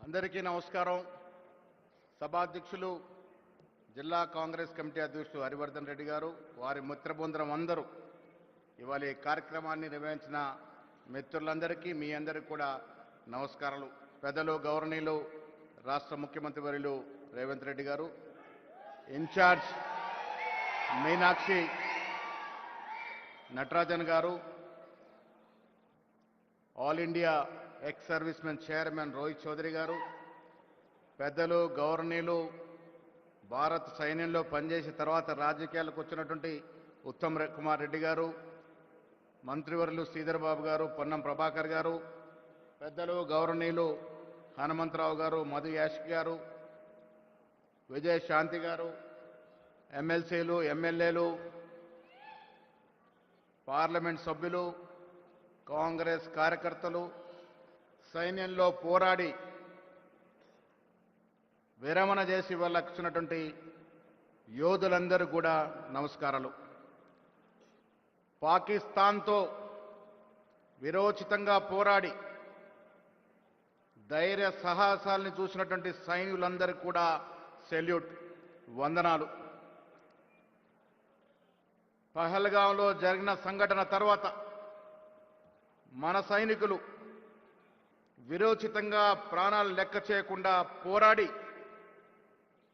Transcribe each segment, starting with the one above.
అందరికీ నమస్కారం. సభాధ్యక్షులు జిల్లా కాంగ్రెస్ కమిటీ అధ్యక్షులు హరివర్ధన్ రెడ్డి గారు, వారి మిత్రబృందం అందరూ ఇవాళ ఈ కార్యక్రమాన్ని నిర్వహించిన మిత్రులందరికీ మీ అందరికీ కూడా నమస్కారాలు. పెద్దలు గౌరవనీయులు రాష్ట్ర ముఖ్యమంత్రి వర్యులు రేవంత్ రెడ్డి గారు, ఇన్ఛార్జ్ మీనాక్షి నటరాజన్ గారు, all India ex servicemen chairman Rohit Chaudhary గారు, పెద్దలు గౌరవనీయులు భారత సైన్యంలో పనిచేసిన తర్వాత రాజకీయాలకు వచ్చినటువంటి ఉత్తమ్ కుమార్ రెడ్డి గారు, మంత్రివర్యులు శ్రీధర్ బాబు గారు, పొన్నం ప్రభాకర్ గారు, పెద్దలు గౌరవనీయులు హనుమంతరావు గారు, మధు యాష్కి గారు, విజయశాంతి గారు, ఎమ్మెల్సీలు, ఎమ్మెల్యేలు, పార్లమెంట్ సభ్యులు, కాంగ్రెస్ కార్యకర్తలు, సైన్యంలో పోరాడి విరమణ చేసి వచ్చినటువంటి యోధులందరూ కూడా నమస్కారాలు. పాకిస్తాన్తో విరోచితంగా పోరాడి ధైర్య సాహసాల్ని చూసినటువంటి సైనికులందరికీ కూడా సెల్యూట్, వందనాలు. పహల్గాంలో జరిగిన సంఘటన తర్వాత మన సైనికులు విరోచితంగా ప్రాణాలు లెక్క చేయకుండా పోరాడి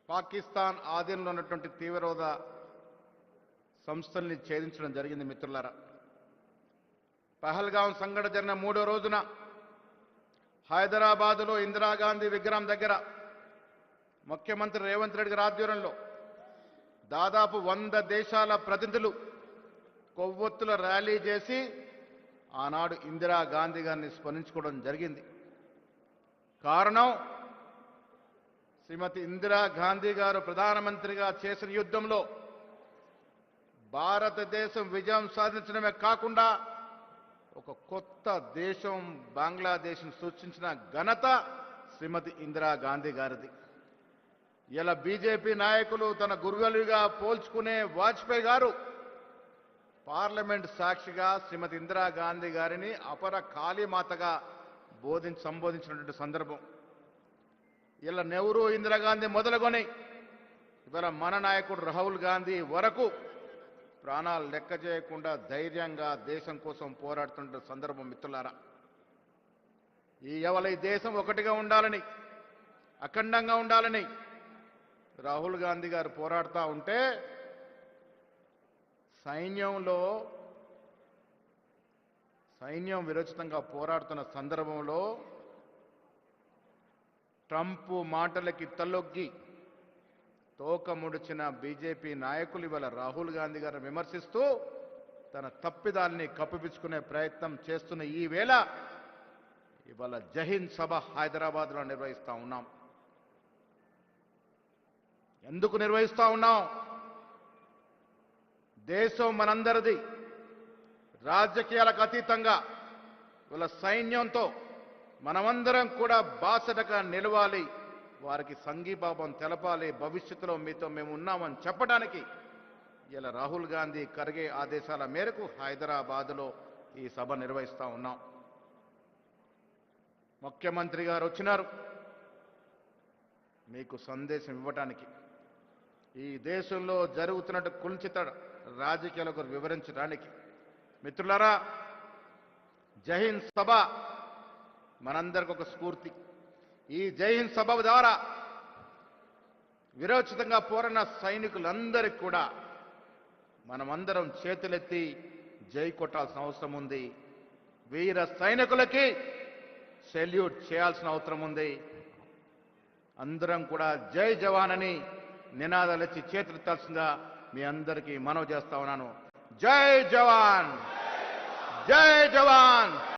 పాకిస్తాన్ ఆధీనంలో ఉన్నటువంటి తీవ్రవాద సంస్థల్ని ఛేదించడం జరిగింది. మిత్రులారా, పహల్గాం సంఘటన జరిగిన 3వ రోజున హైదరాబాదులో ఇందిరాగాంధీ విగ్రహం దగ్గర ముఖ్యమంత్రి రేవంత్ రెడ్డి గారి ఆధ్వర్యంలో దాదాపు 100 దేశాల ప్రతినిధులు కొవ్వొత్తుల ర్యాలీ చేసి ఆనాడు ఇందిరాగాంధీ గారిని స్మరించుకోవడం జరిగింది. కారణం, శ్రీమతి ఇందిరాగాంధీ గారు ప్రధానమంత్రిగా చేసిన యుద్ధంలో భారతదేశం విజయం సాధించడమే కాకుండా ఒక కొత్త దేశం బంగ్లాదేశ్ను సృష్టించిన ఘనత శ్రీమతి ఇందిరాగాంధీ గారిది. ఇలా బీజేపీ నాయకులు తన గురువులుగా పోల్చుకునే వాజ్పేయి గారు పార్లమెంట్ సాక్షిగా శ్రీమతి ఇందిరాగాంధీ గారిని అపర కాళీమాతగా సంబోధించినటువంటి సందర్భం. ఇలా నెహ్రూ, ఇందిరాగాంధీ మొదలుకొని ఇవాళ మన నాయకుడు రాహుల్ గాంధీ వరకు ప్రాణాలు లెక్క చేయకుండా ధైర్యంగా దేశం కోసం పోరాడుతున్న సందర్భం. మిత్రులారా, ఈ దేశం ఒకటిగా ఉండాలని, అఖండంగా ఉండాలని రాహుల్ గాంధీ గారు పోరాడుతూ ఉంటే సైన్యం విరోచితంగా పోరాడుతున్న సందర్భంలో ట్రంప్ మాటలకి తలొగ్గి తోక ముడిచిన బీజేపీ నాయకులు ఇవాళ రాహుల్ గాంధీ గారిని విమర్శిస్తూ తన తప్పిదాల్ని కప్పిపుచ్చుకునే ప్రయత్నం చేస్తున్న ఈ వేళ ఇవాళ జైహింద్ సభ హైదరాబాద్లో నిర్వహిస్తూ ఉన్నాం. ఎందుకు నిర్వహిస్తూ ఉన్నాం? దేశం మనందరిది. రాజకీయాలకు అతీతంగా వీళ్ళ సైన్యంతో మనమందరం కూడా బాసటగా నిలవాలి, వారికి సంఘీభావం తెలపాలి, భవిష్యత్తులో మీతో మేము ఉన్నామని చెప్పడానికి ఇలా రాహుల్ గాంధీ, ఖర్గే ఆదేశాల మేరకు హైదరాబాదులో ఈ సభ నిర్వహిస్తూ ఉన్నాం. ముఖ్యమంత్రి గారు వచ్చినారు మీకు సందేశం ఇవ్వటానికి, ఈ దేశంలో జరుగుతున్నట్టు కుల్చిత రాజకీయాలకు వివరించడానికి. మిత్రులారా, జైహింద్ సభ మనందరికి ఒక స్ఫూర్తి. ఈ జైహింద్ సభ ద్వారా విరోచితంగా పోరాడిన సైనికులందరికీ కూడా మనమందరం చేతులెత్తి జై కొట్టాల్సిన అవసరం ఉంది. వీర సైనికులకి సెల్యూట్ చేయాల్సిన అవసరం ఉంది. అందరం కూడా జై జవాన్ అని నినాదాలు ఇచ్చి చేతులెత్తాల్సిందిగా మీ అందరికీ మనవి చేస్తా ఉన్నాను. జై జవాన్, జై జవాన్.